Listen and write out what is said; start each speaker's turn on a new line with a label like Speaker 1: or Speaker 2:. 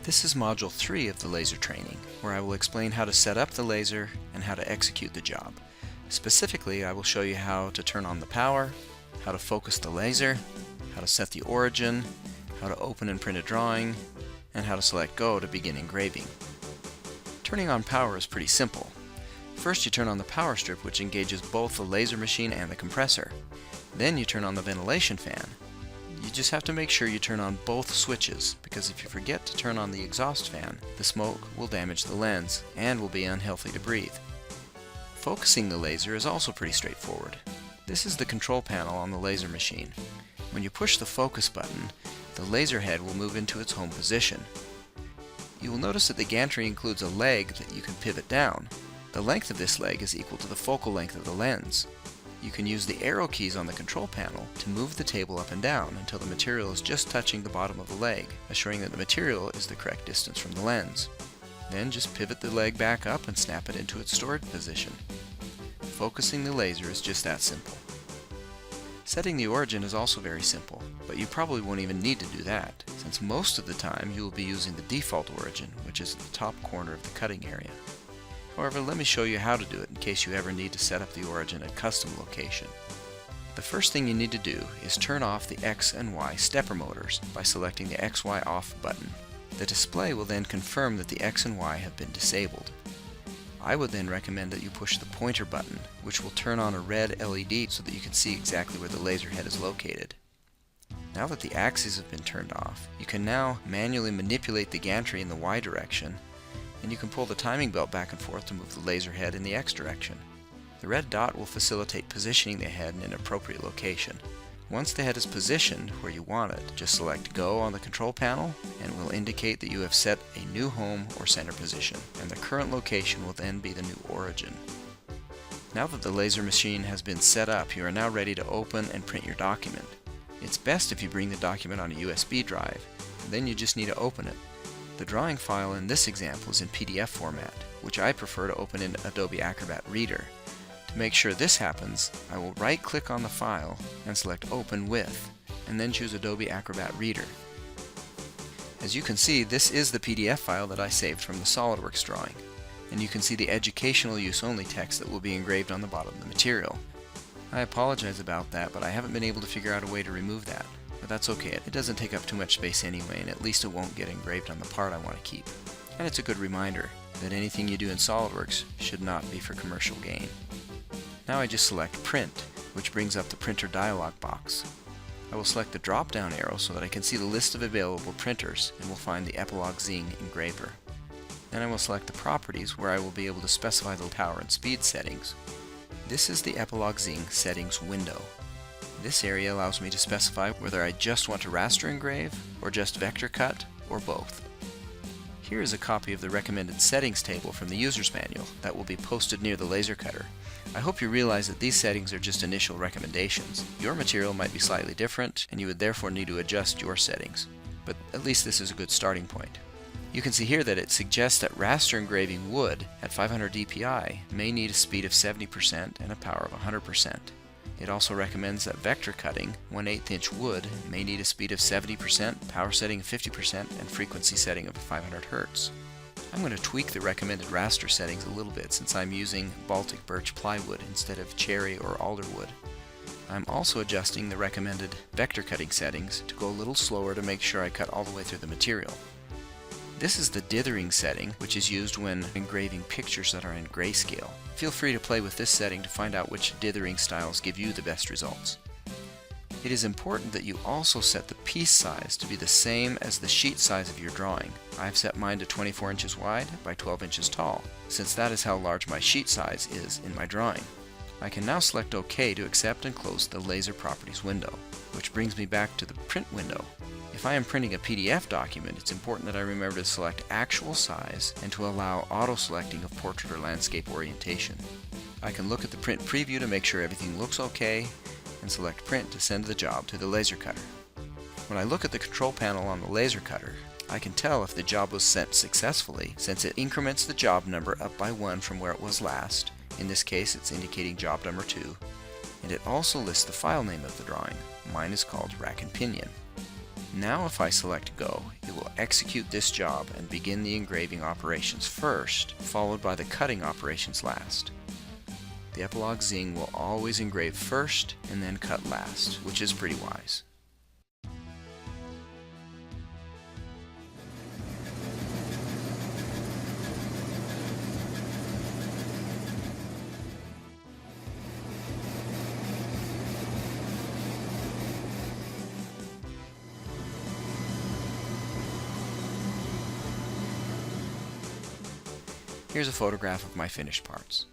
Speaker 1: This is Module 3 of the laser training, where I will explain how to set up the laser and how to execute the job. Specifically, I will show you how to turn on the power, how to focus the laser, how to set the origin, how to open and print a drawing, and how to select Go to begin engraving. Turning on power is pretty simple. First you turn on the power strip, which engages both the laser machine and the compressor. Then you turn on the ventilation fan. You just have to make sure you turn on both switches, because if you forget to turn on the exhaust fan, the smoke will damage the lens and will be unhealthy to breathe. Focusing the laser is also pretty straightforward. This is the control panel on the laser machine. When you push the focus button, the laser head will move into its home position. You will notice that the gantry includes a leg that you can pivot down. The length of this leg is equal to the focal length of the lens. You can use the arrow keys on the control panel to move the table up and down until the material is just touching the bottom of the leg, assuring that the material is the correct distance from the lens. Then just pivot the leg back up and snap it into its stored position. Focusing the laser is just that simple. Setting the origin is also very simple, but you probably won't even need to do that, since most of the time you will be using the default origin, which is at the top corner of the cutting area. However, let me show you how to do it in case you ever need to set up the origin at custom location. The first thing you need to do is turn off the X and Y stepper motors by selecting the XY off button. The display will then confirm that the X and Y have been disabled. I would then recommend that you push the pointer button, which will turn on a red LED so that you can see exactly where the laser head is located. Now that the axes have been turned off, you can now manually manipulate the gantry in the Y direction, and you can pull the timing belt back and forth to move the laser head in the X direction. The red dot will facilitate positioning the head in an appropriate location. Once the head is positioned where you want it, just select Go on the control panel and it will indicate that you have set a new home or center position, and the current location will then be the new origin. Now that the laser machine has been set up, you are now ready to open and print your document. It's best if you bring the document on a USB drive, and then you just need to open it. The drawing file in this example is in PDF format, which I prefer to open in Adobe Acrobat Reader. To make sure this happens, I will right-click on the file and select Open With, and then choose Adobe Acrobat Reader. As you can see, this is the PDF file that I saved from the SOLIDWORKS drawing, and you can see the educational use only text that will be engraved on the bottom of the material. I apologize about that, but I haven't been able to figure out a way to remove that. But that's okay, it doesn't take up too much space anyway, and at least it won't get engraved on the part I want to keep. And it's a good reminder that anything you do in SOLIDWORKS should not be for commercial gain. Now I just select Print, which brings up the printer dialog box. I will select the drop-down arrow so that I can see the list of available printers and will find the Epilog Zing engraver. Then I will select the properties where I will be able to specify the power and speed settings. This is the Epilog Zing settings window. This area allows me to specify whether I just want to raster engrave, or just vector cut, or both. Here is a copy of the recommended settings table from the user's manual that will be posted near the laser cutter. I hope you realize that these settings are just initial recommendations. Your material might be slightly different, and you would therefore need to adjust your settings. But at least this is a good starting point. You can see here that it suggests that raster engraving wood at 500 dpi may need a speed of 70% and a power of 100%. It also recommends that vector cutting 1/8 inch wood may need a speed of 70%, power setting of 50%, and frequency setting of 500 Hz. I'm going to tweak the recommended raster settings a little bit since I'm using Baltic birch plywood instead of cherry or alder wood. I'm also adjusting the recommended vector cutting settings to go a little slower to make sure I cut all the way through the material. This is the dithering setting, which is used when engraving pictures that are in grayscale. Feel free to play with this setting to find out which dithering styles give you the best results. It is important that you also set the piece size to be the same as the sheet size of your drawing. I've set mine to 24 inches wide by 12 inches tall, since that is how large my sheet size is in my drawing. I can now select OK to accept and close the Laser Properties window, which brings me back to the Print window. If I am printing a PDF document, it's important that I remember to select actual size and to allow auto-selecting of portrait or landscape orientation. I can look at the print preview to make sure everything looks okay, and select Print to send the job to the laser cutter. When I look at the control panel on the laser cutter, I can tell if the job was sent successfully, since it increments the job number up by 1 from where it was last. In this case, it's indicating job number 2, and it also lists the file name of the drawing. Mine is called Rack and Pinion. Now if I select Go, it will execute this job and begin the engraving operations first, followed by the cutting operations last. The Epilog Zing will always engrave first and then cut last, which is pretty wise. Here's a photograph of my finished parts.